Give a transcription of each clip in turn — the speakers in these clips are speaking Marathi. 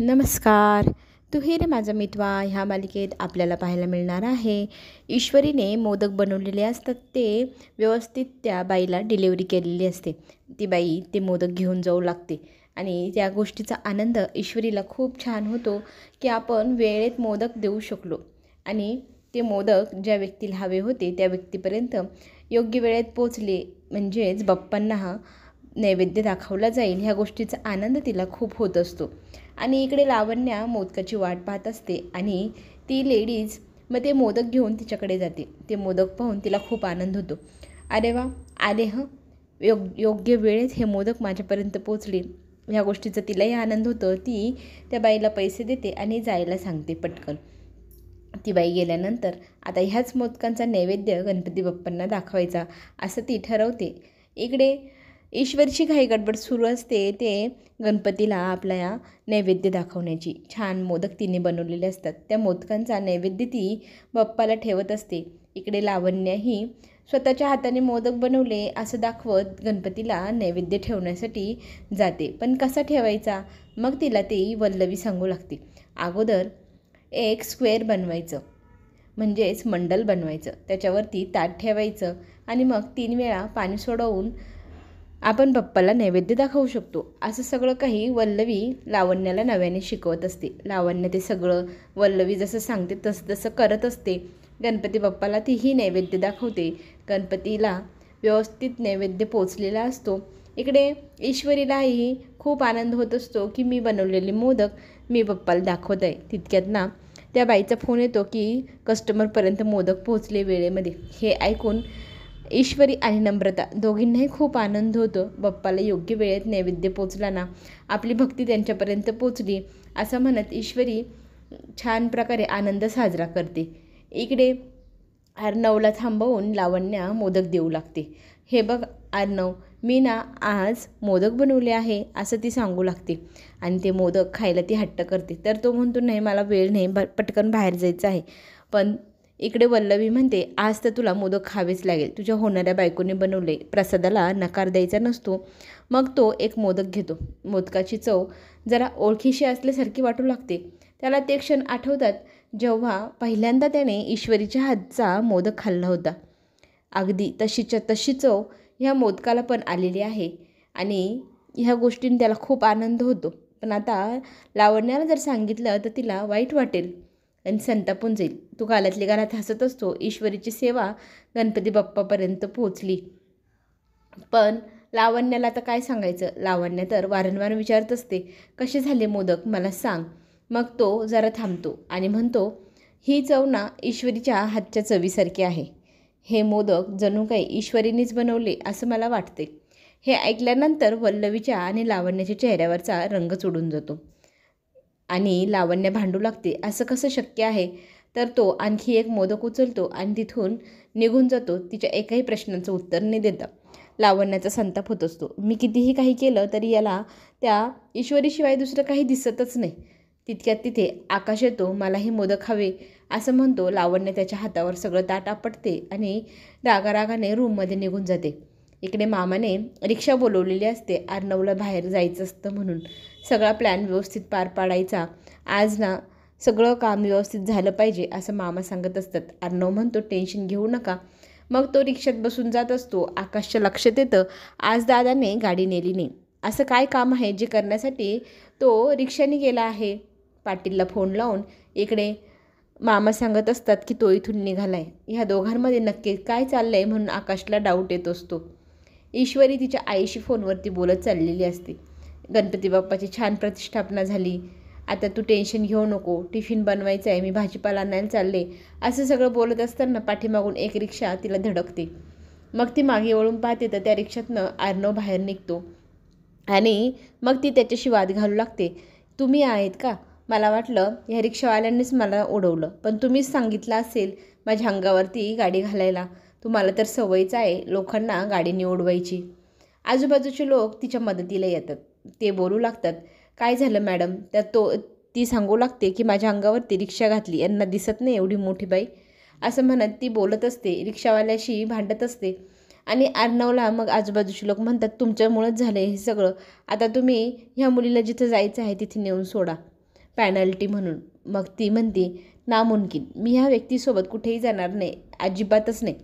नमस्कार. तू ही रे माझा मितवा ह्या मालिकेत आपल्याला पाहायला मिळणार आहे. ईश्वरीने मोदक बनवलेले असतात ते व्यवस्थित त्या बाईला डिलिव्हरी केलेली असते. ती बाई ते मोदक घेऊन जाऊ लागते आणि त्या गोष्टीचा आनंद ईश्वरीला खूप छान होतो की आपण वेळेत मोदक देऊ शकलो आणि ते मोदक ज्या व्यक्तीला हवे होते त्या व्यक्तीपर्यंत योग्य वेळेत पोचले, म्हणजेच बाप्पांना नैवेद्य दाखवला जाईल ह्या गोष्टीचा आनंद तिला खूप होत असतो. आणि इकडे लावण्या मोदकाची वाट पाहत असते आणि ती लेडीज मग ते मोदक घेऊन तिच्याकडे जाते. ते मोदक पाहून तिला खूप आनंद होतो. अरे वा, आले हं, योग्य वेळेत हे मोदक माझ्यापर्यंत पोचले ह्या गोष्टीचा तिलाही आनंद होतो. ती त्या बाईला पैसे देते आणि जायला सांगते पटकन. ती बाई गेल्यानंतर आता ह्याच मोदकांचा नैवेद्य गणपती बाप्पांना दाखवायचा असं ती ठरवते. इकडे ईश्वरची घाई गडबड सुरू असते ते गणपतीला आपल्या नैवेद्य दाखवण्याची. छान मोदक तिने बनवलेले असतात. त्या मोदकांचा नैवेद्य ती बाप्पाला ठेवत असते. इकडे लावण्याही स्वतःच्या हाताने मोदक बनवले असं दाखवत गणपतीला नैवेद्य ठेवण्यासाठी जाते. पण कसा ठेवायचा मग तिला ती वल्लवी सांगू लागते. अगोदर एक स्क्वेअर बनवायचं, म्हणजेच मंडल बनवायचं, त्याच्यावरती ताट ठेवायचं आणि मग 3 वेळा पाणी सोडवून आपण बाप्पाला नैवेद्य दाखवू शकतो. असं सगळं काही वल्लवी लावण्याला नव्याने शिकवत असते. लावण्य ते सगळं वल्लवी जसं सांगते तसं तसं करत असते. गणपती बाप्पाला तीही नैवेद्य दाखवते. गणपतीला व्यवस्थित नैवेद्य पोचलेला असतो. इकडे ईश्वरीलाही खूप आनंद होत असतो की मी बनवलेले मोदक मी बाप्पाला दाखवत आहे. तितक्यात ना त्या बाईचा फोन येतो की कस्टमरपर्यंत मोदक पोचले वेळेमध्ये. हे ऐकून ईश्वरी आणि नम्रता दोघींनाही खूप आनंद होतो. बाप्पाला योग्य वेळेत नैवेद्य पोचला ना, आपली भक्ती त्यांच्यापर्यंत पोचली असं म्हणत ईश्वरी छान प्रकारे आनंद साजरा करते. इकडे अर्णवला थांबवून लावण्या मोदक देऊ लागते. हे बघ अर्णव, मी ना आज मोदक बनवले आहे असं ती सांगू लागते आणि ते मोदक खायला ती हट्ट करते. तर तो म्हणतो नाही, मला वेळ नाही, पटकन बाहेर जायचं आहे. पण इकडे वल्लवी म्हणते आज तर तुला मोदक खावेच लागेल, तुझ्या होणाऱ्या बायकोने बनवले, प्रसादाला नकार द्यायचा नसतो. मग तो एक मोदक घेतो. मोदकाची चव जरा ओळखीशी असल्यासारखी वाटू लागते. त्याला ते क्षण आठवतात जेव्हा पहिल्यांदा त्याने ईश्वरीच्या हातचा मोदक खाल्ला होता. अगदी तशीच्या तशी चव ह्या मोदकाला पण आलेली आहे आणि ह्या गोष्टींनी त्याला खूप आनंद होतो. पण आता लावण्याला जर सांगितलं तर तिला वाईट वाटेल आणि संतापून जाईल. तो गालातल्या गालात हसत असतो. ईश्वरीची सेवा गणपती बाप्पापर्यंत पोहोचली. पण लावण्याला आता काय सांगायचं. लावण्य तर वारंवार विचारत असते कसे झाले मोदक मला सांग. मग तो जरा थांबतो आणि म्हणतो ही चव ना ईश्वरीच्या हातच्या चवीसारखी आहे. हे मोदक जणू काही ईश्वरीनेच बनवले असं मला वाटते. हे ऐकल्यानंतर वल्लवीच्या आणि लावण्याच्या चेहऱ्यावरचा रंगच उडून जातो आणि लावण्य भांडू लागते. असं कसं शक्य आहे. तर तो आणखी एक मोदक उचलतो आणि तिथून निघून जातो. तिच्या एकाही प्रश्नाचं उत्तर न देता. लावण्याचा संताप होत असतो. मी कितीही काही केलं तरी याला त्या ईश्वरीशिवाय दुसरं काही दिसतच नाही. तितक्यात तिथे आकाश येतो. मलाही मोदक हवे असं म्हणतो. लावण्य त्याच्या हातावर सगळं ताट आपटते आणि रागारागाने रूममध्ये निघून जाते. इकडे मामाने रिक्षा बोलवलेली असते. अर्णवला बाहेर जायचं असतं म्हणून सगळा प्लॅन व्यवस्थित पार पाडायचा. आज ना सगळं काम व्यवस्थित झालं पाहिजे असं मामा सांगत असतात. अर्णव म्हणतो टेन्शन घेऊ नका. मग तो रिक्षात बसून जात असतो. आकाशच्या लक्षात येतं आज दादाने गाडी नेली नाही. असं काय काम आहे जे करण्यासाठी तो रिक्षाने गेला आहे. पाटीलला फोन लावून इकडे मामा सांगत असतात की तो इथून निघाला आहे. ह्या दोघांमध्ये नक्की काय चाललं आहे म्हणून आकाशला डाऊट येत असतो. ईश्वरी तिच्या आईशी फोनवरती बोलत चाललेली असते. गणपती बाप्पाची छान प्रतिष्ठापना झाली. आता तू टेन्शन घेऊ नको, टिफिन बनवायचं आहे, मी भाजीपाला आणायला चालले असं सगळं बोलत असताना पाठीमागून एक रिक्षा तिला धडकते. मग ती मागे वळून पाहते तर त्या रिक्षातनं अर्णव बाहेर निघतो आणि मग ती त्याच्याशी वाद घालू लागते. तुम्ही आहेत का? मला वाटलं ह्या रिक्षावाल्यांनीच मला उडवलं, पण तुम्हीच सांगितलं असेल माझ्या अंगावरती गाडी घालायला. तुम्हाला तर सवयच आहे लोकांना गाडीने उडवायची. आजूबाजूचे लोक तिच्या मदतीला येतात. ते बोलू लागतात काय झालं मॅडम. त्यात ती सांगू लागते की माझ्या अंगावरती रिक्षा घातली, यांना दिसत नाही एवढी मोठी बाई असं म्हणत ती बोलत असते. रिक्षावाल्याशी भांडत असते आणि अर्णवला मग आजूबाजूचे लोक म्हणतात तुमच्यामुळंच झालं हे सगळं. आता तुम्ही ह्या मुलीला जिथं जायचं आहे तिथे नेऊन सोडा. पॅनल्टी म्हणून. मग ती म्हणते, नामुमकिन, मी ह्या व्यक्तीसोबत कुठेही जाणार नाही, अजिबातच नाही.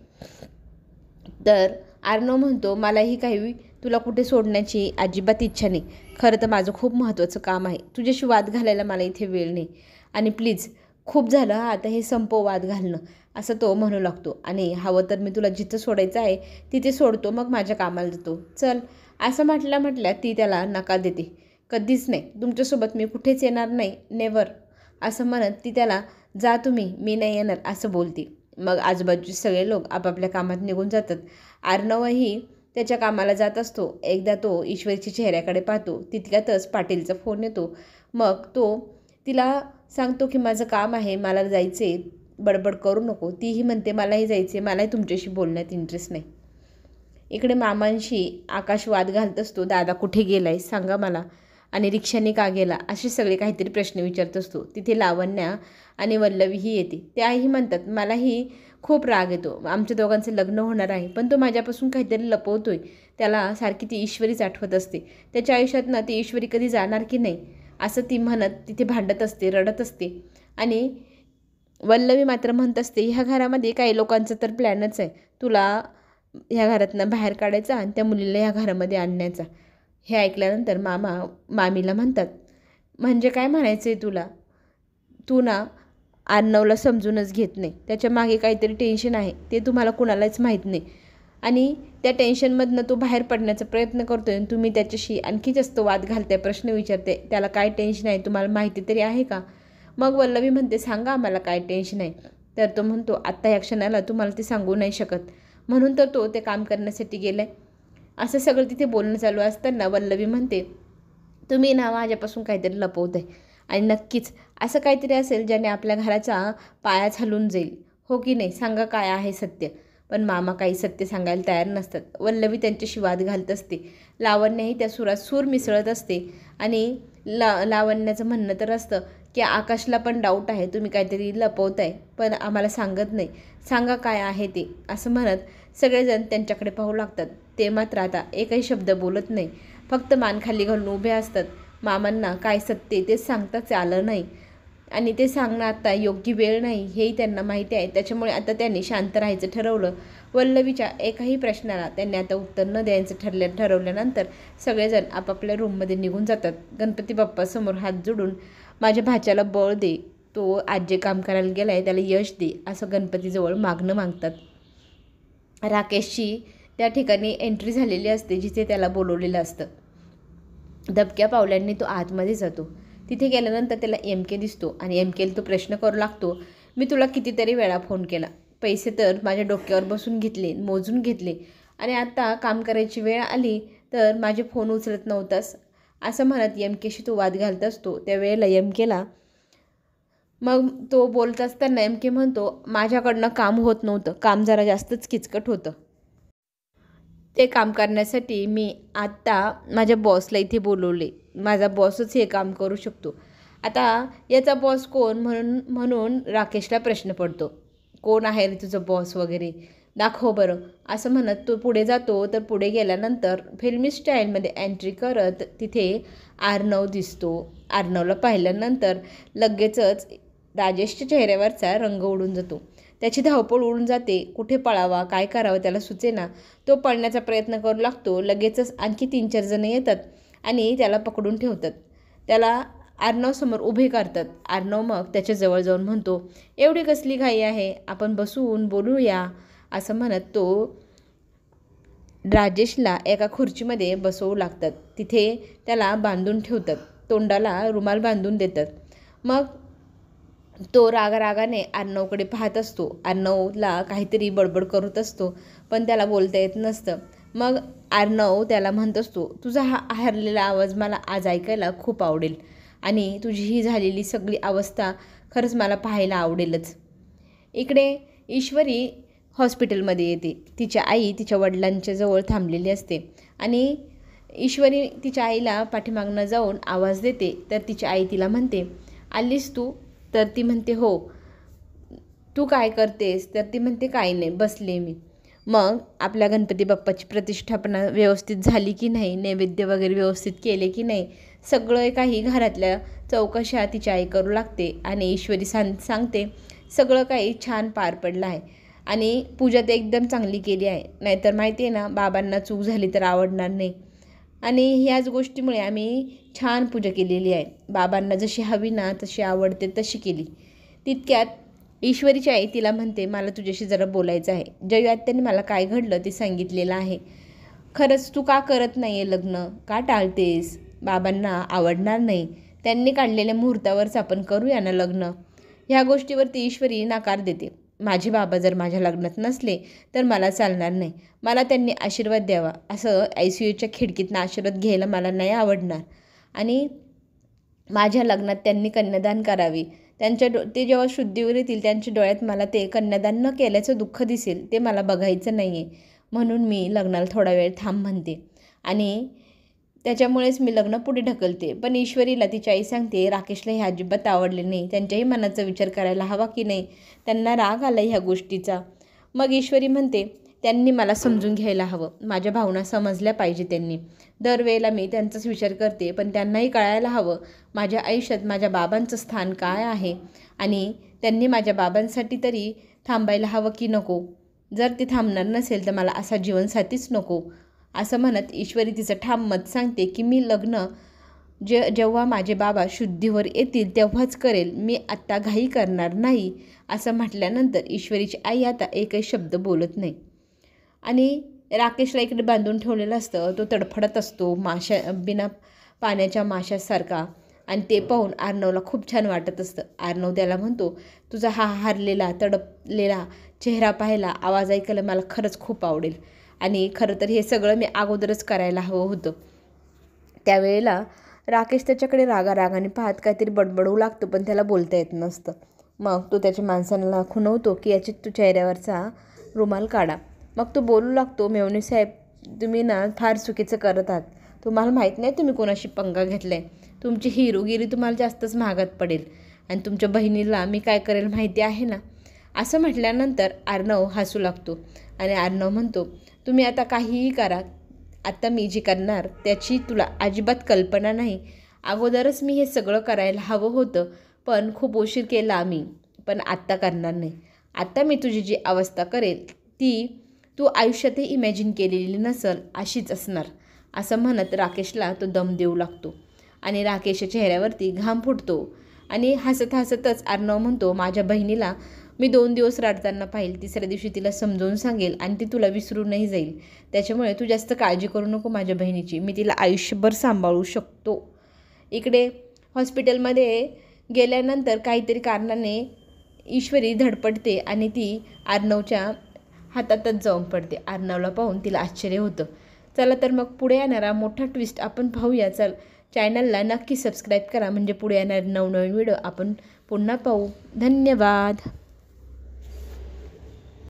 तर आर्नव म्हणतो, मलाही काही तुला कुठे सोडण्याची अजिबात इच्छा नाही. खरं तर माझं खूप महत्त्वाचं काम आहे. तुझ्याशी वाद घालायला मला इथे वेळ नाही. आणि प्लीज खूप झालं आता हे संपव वाद घालणं, असं तो म्हणू लागतो. आणि हवं तर मी तुला जिथं सोडायचं आहे तिथे सोडतो, मग माझ्या कामाला जातो, चल. असं म्हटल्या ती त्याला नकार देते. कधीच नाही, तुमच्यासोबत मी कुठेच येणार नाही, नेवर, असं म्हणत ती त्याला, जा तुम्ही, मी नाही येणार, असं बोलते. मग आजूबाजूचे सगळे लोक आपापल्या कामात निघून जातात. आर्नवही त्याच्या कामाला जात असतो. एकदा तो ईश्वरीच्या चेहऱ्याकडे पाहतो. तितक्यातच पाटीलचा फोन येतो. मग तो तिला सांगतो की माझं काम आहे, मला जायचे, बडबड करू नको. तीही म्हणते, मलाही जायचे, मलाही तुमच्याशी बोलण्यात इंटरेस्ट नाही. इकडे मामांशी आकाश वाद घालत असतो, दादा कुठे गेलाय सांगा मला, आणि रिक्षाने का गेला, असे सगळे काहीतरी प्रश्न विचारत असतो. तिथे लावण्या आणि वल्लवीही येते. त्याही म्हणतात, मलाही खूप राग येतो, आमच्या दोघांचं लग्न होणार आहे, पण तो माझ्यापासून काहीतरी लपवतोय. त्याला सारखी ती ईश्वरीच आठवत असते. त्याच्या आयुष्यात ना ती ईश्वरी कधी जाणार की नाही, असं ती म्हणत तिथे भांडत असते, रडत असते. आणि वल्लवी मात्र म्हणत असते, ह्या घरामध्ये काही लोकांचं तर प्लॅनच आहे, तुला ह्या घरातनं बाहेर काढायचा आणि त्या मुलीला ह्या घरामध्ये आणण्याचा. हे ऐकल्यानंतर मामीला म्हणतात, म्हणजे काय म्हणायचं आहे तुला, तू ना आर्नवला समजूनच घेत नाही, त्याच्या मागे काहीतरी टेन्शन आहे, ते तुम्हाला कुणालाच माहीत नाही, आणि त्या टेन्शनमधनं तो बाहेर पडण्याचा प्रयत्न करतो आहे. तुम्ही त्याच्याशी आणखी जास्त वाद घालताय, प्रश्न विचारते, त्याला काय टेन्शन आहे तुम्हाला माहिती तरी आहे का. मग वल्लवी म्हणते, सांगा आम्हाला काय टेन्शन आहे. तर तो म्हणतो, आत्ता ह्या क्षणाला तुम्हाला ते सांगू नाही शकत, म्हणून तर तो ते काम करण्यासाठी गेला आहे. असं सगळं तिथे बोलणं चालू असताना वल्लवी म्हणते, तुम्ही ना माझ्यापासून काहीतरी लपवत आहे, आणि नक्कीच असं काहीतरी असेल ज्याने आपल्या घराचा पायाच हलून जाईल, हो की नाही, सांगा काय आहे सत्य. पण मामा काही सत्य सांगायला तयार नसतात. वल्लवी त्यांच्याशी वाद घालत असते. लावण्याही त्या सुरात सूर मिसळत असते. आणि लावण्याचं म्हणणं तर असतं की आकाशला पण डाऊट आहे, तुम्ही काहीतरी लपवताय, पण आम्हाला सांगत नाही, सांगा काय आहे ते, असं म्हणत सगळेजण त्यांच्याकडे पाहू लागतात. ते मात्र आता एकही शब्द बोलत नाही, फक्त मान खाली घालून उभे असतात. मामांना काय सत्य तेच सांगताच आलं नाही, आणि ते सांगणं आता योग्य वेळ नाही हेही त्यांना माहिती आहे. त्याच्यामुळे आता त्यांनी शांत राहायचं ठरवलं. वल्लवीच्या एकाही प्रश्नाला त्यांनी आता उत्तर न द्यायचं ठरवल्यानंतर सगळेजण आपापल्या रूममध्ये निघून जातात. गणपती बाप्पासमोर हात जोडून, माझ्या भाच्याला बळ दे, तो आज जे काम करायला गेला आहे त्याला यश दे, असं गणपतीजवळ मागणं मागतात. राकेशची त्या ठिकाणी एंट्री झालेली असते जिथे त्याला बोलवलेलं असतं. दबक्या पावलांनी तो आतमध्ये जातो. तिथे गेल्यानंतर त्याला MK दिसतो, आणि MKला तो प्रश्न करू लागतो, मी तुला कितीतरी वेळा फोन केला, पैसे तर माझ्या डोक्यावर बसून घेतले, मोजून घेतले, आणि आता काम करायची वेळ आली तर माझे फोन उचलत नव्हतास, असं म्हणत MKशी तो वाद घालत असतो. त्यावेळेला MKला मग तो बोलत असताना MK म्हणतो, माझ्याकडनं काम होत नव्हतं, काम जरा जास्तच किचकट होतं, ते काम करण्यासाठी मी आत्ता माझ्या बॉसला इथे बोलवले, माझा बॉसच हे काम करू शकतो. आता याचा बॉस कोण म्हणून राकेशला प्रश्न पडतो, कोण आहे रे तुझं बॉस वगैरे, दाखव बरं, असं म्हणत तो पुढे जातो. तर पुढे गेल्यानंतर फिल्मी स्टाईलमध्ये एंट्री करत तिथे आर्नव दिसतो. आर्नवला पाहिल्यानंतर लगेचच राजेशच्या चेहऱ्यावरचा रंग उडून जातो. त्याची धावपळ उडून जाते. कुठे पळावा, काय करावं त्याला सुचेना. तो पळण्याचा प्रयत्न करू लागतो. लगेचच आणखी 3-4 जण येतात आणि त्याला पकडून ठेवतात. त्याला आर्नवसमोर उभे करतात. आर्नव मग त्याच्याजवळ जाऊन म्हणतो, एवढी कसली घाई आहे, आपण बसून बोलूया, असं म्हणत तो राजेशला एका खुर्चीमध्ये बसवू लागतात. तिथे त्याला बांधून ठेवतात, तोंडाला रुमाल बांधून देतात. मग तो रागाने आर्नवकडे पाहत असतो. आर्नवला काहीतरी बडबड करत असतो, पण त्याला बोलता येत नसतं. मग आर्नव त्याला म्हणत असतो, तुझा हा हरलेला आवाज मला आज ऐकायला खूप आवडेल, आणि तुझी ही झालेली सगळी अवस्था खरंच मला पाहायला आवडेलच. इकडे ईश्वरी हॉस्पिटलमध्ये येते. तिच्या आई तिच्या वडिलांच्या जवळ थांबलेली असते, आणि ईश्वरी तिच्या आईला पाठीमागनं जाऊन आवाज देते. तर तिची आई तिला म्हणते, आलीस तू? तर ती म्हणते, हो. तू काय करतेस? तर ती म्हणते, काही नाही, बसले मी. मग आपल्या गणपती बाप्पाची प्रतिष्ठापना व्यवस्थित झाली की नाही, नैवेद्य वगैरे व्यवस्थित केले की नाही, सगळं काही घरातल्या चौकशा तिची आई करू लागते आणि ईश्वरी सांगते सगळं काही छान पार पडलं आहे आणि पूजा तर एकदम चांगली केली आहे, नाहीतर माहिती आहे ना बाबांना चूक झाली तर आवडणार नाही. आणि ह्याच गोष्टीमुळे आम्ही छान पूजा केलेली आहे, बाबांना जशी हवी ना तशी आवडते तशी केली. तितक्यात ईश्वरीची आई तिला म्हणते मला तुझ्याशी जरा बोलायचं आहे. जयू आत्याने मला काय घडलं ते सांगितलेलं आहे. खरंच तू का करत नाही आहे लग्न, का टाळतेस? बाबांना आवडणार नाही, त्यांनी काढलेल्या मुहूर्तावरच आपण करूया ना लग्न. ह्या गोष्टीवरती ईश्वरी नकार देते. माझे बाबा जर माझ्या लग्नात नसले तर मला चालणार नाही, मला त्यांनी आशीर्वाद द्यावा. असं ICUच्या खिडकीतनं आशीर्वाद घ्यायला मला नाही आवडणार. आणि माझ्या लग्नात त्यांनी कन्यादान करावे. ते जेव्हा शुद्धीवर येतील त्यांच्या डोळ्यात मला ते कन्यादान न केल्याचं दुःख दिसेल, ते मला बघायचं नाही आहे. म्हणून मी लग्नाला थोडा वेळ थांब म्हणते आणि त्याच्यामुळेच मी लग्न पुढे ढकलते. पण ईश्वरीला तिची आई सांगते राकेशला हे अजिबात आवडले नाही, त्यांच्याही मनाचा विचार करायला हवा की नाही, त्यांना राग आला ह्या गोष्टीचा. मग ईश्वरी म्हणते त्यांनी मला समजून घ्यायला हवं, माझ्या भावना समजल्या पाहिजे त्यांनी. दरवेळेला मी त्यांचाच विचार करते, पण त्यांनाही कळायला हवं माझ्या आयुष्यात माझ्या बाबांचं स्थान काय आहे आणि त्यांनी माझ्या बाबांसाठी तरी थांबायला हवं की नको. जर ते थांबणार नसेल तर मला असा जीवनसाथीच नको. असं म्हणत ईश्वरी तिचं ठाम मत सांगते की मी लग्न जेव्हा माझे बाबा शुद्धीवर येतील तेव्हाच करेल, मी आत्ता घाई करणार नाही. असं म्हटल्यानंतर ईश्वरीची आई आता एकही शब्द बोलत नाही. आणि राकेशला इकडे बांधून ठेवलेलं असतं, तो तडफडत असतो बिना पाण्याच्या माशासारखा. आणि ते पाहून अर्णवला खूप छान वाटत असतं. अर्णव त्याला म्हणतो तुझा हा हारलेला तडपलेला चेहरा पाहायला, आवाज ऐकायला मला खरंच खूप आवडेल. आणि खरं तर हे सगळं मी अगोदरच करायला हवं होतं. त्यावेळेला राकेश त्याच्याकडे रागाने पाहत काहीतरी बडबडवू लागतो, पण त्याला बोलता येत नसतं. मग तो त्याच्या माणसांना खुणवतो की याची तू चेहऱ्यावरचा रुमाल काढा. मग तो बोलू लागतो मेवणे साहेब तुम्ही ना फार चुकीचं करत आहात, तुम्हाला माहीत नाही तुम्ही कोणाशी पंगा घेतला आहे, तुमची हिरोगिरी तुम्हाला जास्तच महागात पडेल आणि तुमच्या बहिणीला मी काय करेल माहिती आहे ना. असं म्हटल्यानंतर अर्णव हसू लागतो आणि अर्णव म्हणतो तुम्ही आता काहीही करा, आता मी जे करणार त्याची तुला अजिबात कल्पना नाही. अगोदरच मी हे सगळं करायला हवं होतं, पण खूप उशीर केला आम्ही, पण आत्ता करणार नाही. आत्ता मी तुझी जी अवस्था करेल ती तू आयुष्यातही इमॅजिन केलेली नसल अशीच असणार. असं म्हणत राकेशला तो दम देऊ लागतो आणि राकेशच्या चेहऱ्यावरती घाम फुटतो. आणि हसत हसतच अर्णव म्हणतो माझ्या बहिणीला मी 2 दिवस रडताना पाहिल, तिसऱ्या दिवशी तिला समजावून सांगेल आणि ती तुला विसरूनही जाईल. त्याच्यामुळे तू जास्त काळजी करू नको माझ्या बहिणीची, मी तिला आयुष्यभर सांभाळू शकतो. इकडे हॉस्पिटलमध्ये गेल्यानंतर काहीतरी कारणाने ईश्वरी धडपडते आणि ती अर्णवच्या हातातच जाऊन पडते. अर्णवला पाहून तिला आश्चर्य होतं. चला तर मग पुढे येणारा मोठा ट्विस्ट आपण पाहूया. चॅनलला नक्की सबस्क्राईब करा, म्हणजे पुढे येणारे नवनवीन व्हिडिओ आपण पुन्हा पाहू. धन्यवाद.